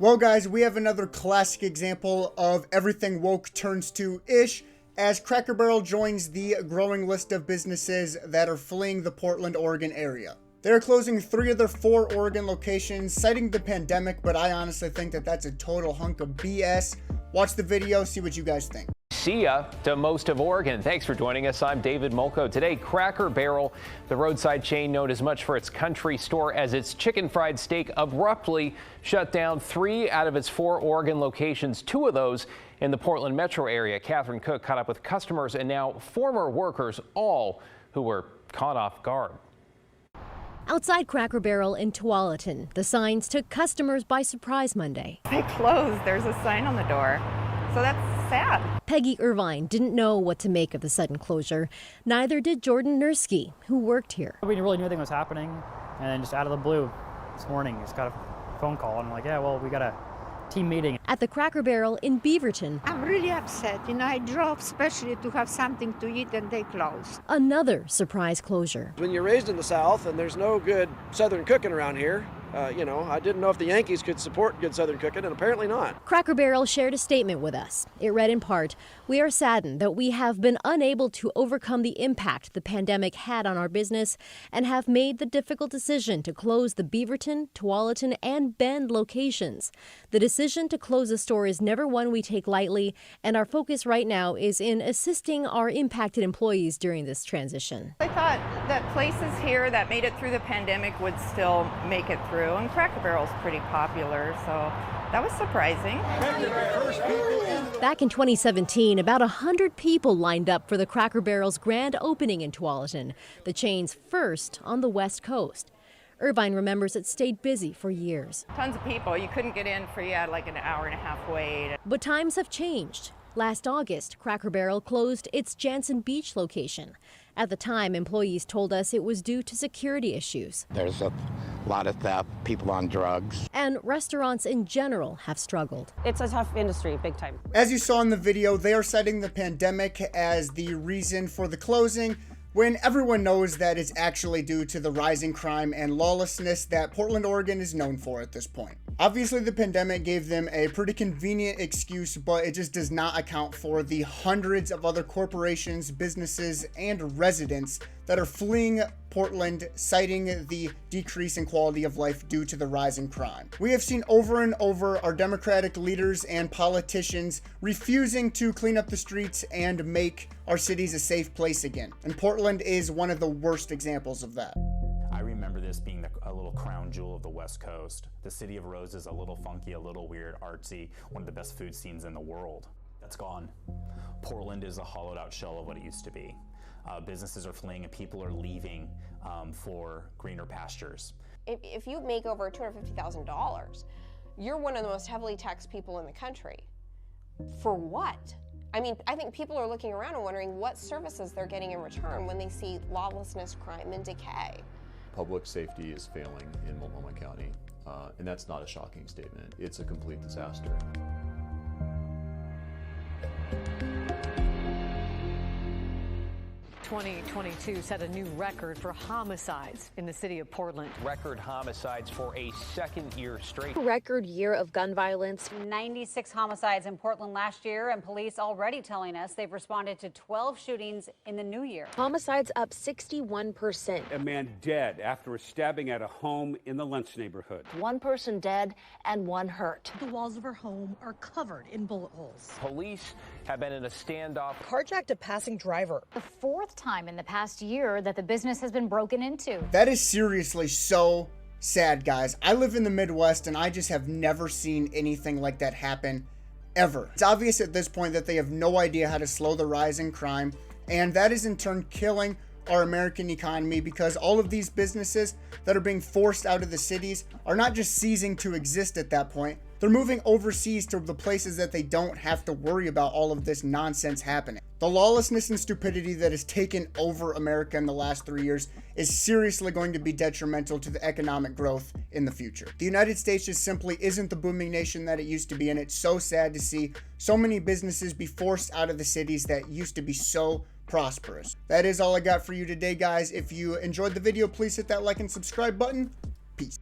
Well guys, we have another classic example of everything woke turns to ish as Cracker Barrel joins the growing list of businesses that are fleeing the Portland, Oregon area. They're closing 3 of their 4 Oregon locations, citing the pandemic, but I honestly think that that's a total hunk of BS. Watch the video, see what you guys think. See ya to most of Oregon. Thanks for joining us. I'm David Molko. Today, Cracker Barrel, the roadside chain known as much for its country store as its chicken fried steak, abruptly shut down 3 out of its 4 Oregon locations, 2 of those in the Portland metro area. Catherine Cook caught up with customers and now former workers, all who were caught off guard. Outside Cracker Barrel in Tualatin, the signs took customers by surprise Monday. They closed. There's a sign on the door. So that's sad. Peggy Irvine didn't know what to make of the sudden closure. Neither did Jordan Nursky, who worked here. We didn't really know anything was happening, and then just out of the blue this morning, just got a phone call, and I'm like, yeah, well, we got a team meeting. At the Cracker Barrel in Beaverton, I'm really upset. I drove especially to have something to eat and they closed. Another surprise closure. When you're raised in the South and there's no good Southern cooking around here, I didn't know if the Yankees could support good Southern cooking, and apparently not. Cracker Barrel shared a statement with us. It read in part, "We are saddened that we have been unable to overcome the impact the pandemic had on our business and have made the difficult decision to close the Beaverton, Tualatin, and Bend locations. The decision to close a store is never one we take lightly, and our focus right now is in assisting our impacted employees during this transition." I thought that places here that made it through the pandemic would still make it through, and Cracker Barrel's pretty popular, so that was surprising. Back in 2017, about 100 people lined up for the Cracker Barrel's grand opening in Tualatin, the chain's first on the West Coast. Irvine remembers it stayed busy for years. Tons of people. You couldn't get in for like an hour and a half wait. But times have changed. Last August, Cracker Barrel closed its Jansen Beach location. At the time, employees told us it was due to security issues. There's a lot of theft, people on drugs. And restaurants in general have struggled. It's a tough industry, big time. As you saw in the video, they are citing the pandemic as the reason for the closing, when everyone knows that it's actually due to the rising crime and lawlessness that Portland, Oregon is known for at this point. Obviously, the pandemic gave them a pretty convenient excuse, but it just does not account for the hundreds of other corporations, businesses, and residents that are fleeing Portland, citing the decrease in quality of life due to the rising crime. We have seen over and over our Democratic leaders and politicians refusing to clean up the streets and make our cities a safe place again. And Portland is one of the worst examples of that. I remember this being a little crown jewel of the West Coast. The City of Roses, a little funky, a little weird, artsy, one of the best food scenes in the world. That's gone. Portland is a hollowed out shell of what it used to be. Businesses are fleeing and people are leaving for greener pastures. If you make over $250,000, you're one of the most heavily taxed people in the country. For what? I mean, I think people are looking around and wondering what services they're getting in return when they see lawlessness, crime, and decay. Public safety is failing in Multnomah County, and that's not a shocking statement. It's a complete disaster. 2022 set a new record for homicides in the city of Portland. Record homicides for a second year straight. Record year of gun violence. 96 homicides in Portland last year, and police already telling us they've responded to 12 shootings in the new year. Homicides up 61%. A man dead after a stabbing at a home in the Lentz neighborhood. 1 person dead and 1 hurt. The walls of her home are covered in bullet holes. Police have been in a standoff. Carjacked a passing driver. The 4th time in the past year that the business has been broken into. That is seriously so sad, guys. I live in the Midwest and I just have never seen anything like that happen ever. It's obvious at this point that they have no idea how to slow the rise in crime, and that is in turn killing our American economy, because all of these businesses that are being forced out of the cities are not just ceasing to exist at that point. They're moving overseas to the places that they don't have to worry about all of this nonsense happening. The lawlessness and stupidity that has taken over America in the last 3 years is seriously going to be detrimental to the economic growth in the future. The United States just simply isn't the booming nation that it used to be, and it's so sad to see so many businesses be forced out of the cities that used to be so prosperous. That is all I got for you today, guys. If you enjoyed the video, please hit that like and subscribe button. Peace.